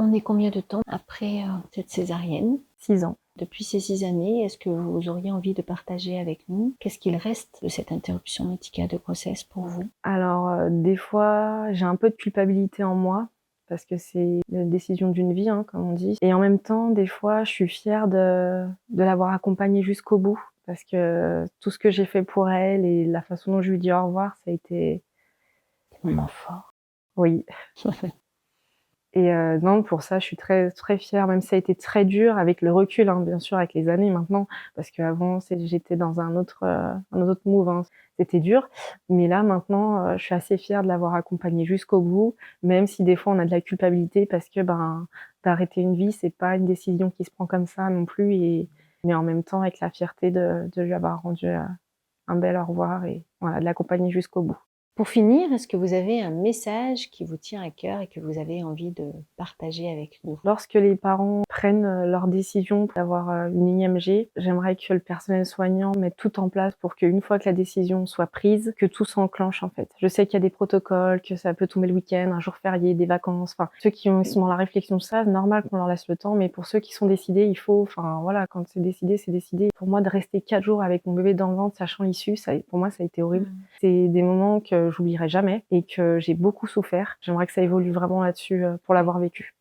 On est combien de temps après cette césarienne? 6 ans. Depuis ces 6 années, est-ce que vous auriez envie de partager avec nous qu'est-ce qu'il reste de cette interruption médicale de grossesse pour vous? Alors, des fois, j'ai un peu de culpabilité en moi parce que c'est la décision d'une vie, hein, comme on dit, et en même temps, des fois, je suis fière de l'avoir accompagnée jusqu'au bout parce que tout ce que j'ai fait pour elle et la façon dont je lui ai dit au revoir, ça a été Des moments forts. oui. Et non, pour ça, je suis très très fière, même si ça a été très dur avec le recul, hein, bien sûr, avec les années maintenant, parce qu'avant, j'étais dans un autre move, hein. C'était dur, mais là, maintenant, je suis assez fière de l'avoir accompagnée jusqu'au bout, même si des fois on a de la culpabilité parce que, ben, d'arrêter une vie, c'est pas une décision qui se prend comme ça non plus mais en même temps avec la fierté de lui avoir rendu, un bel au revoir et voilà, de l'accompagner jusqu'au bout. Pour finir, est-ce que vous avez un message qui vous tient à cœur et que vous avez envie de partager avec nous? Lorsque les parents prennent, leur décision d'avoir, une IMG, j'aimerais que le personnel soignant mette tout en place pour qu'une fois que la décision soit prise, que tout s'enclenche, en fait. Je sais qu'il y a des protocoles, que ça peut tomber le week-end, un jour férié, des vacances, enfin, ceux qui sont dans la réflexion savent, normal qu'on leur laisse le temps, mais pour ceux qui sont décidés, il faut enfin, voilà, quand c'est décidé, c'est décidé. Pour moi, de rester 4 jours avec mon bébé dans le ventre, sachant l'issue, pour moi, ça a été horrible. C'est des moments que j'oublierai jamais et que j'ai beaucoup souffert. J'aimerais que ça évolue vraiment là-dessus, pour l'avoir vécu.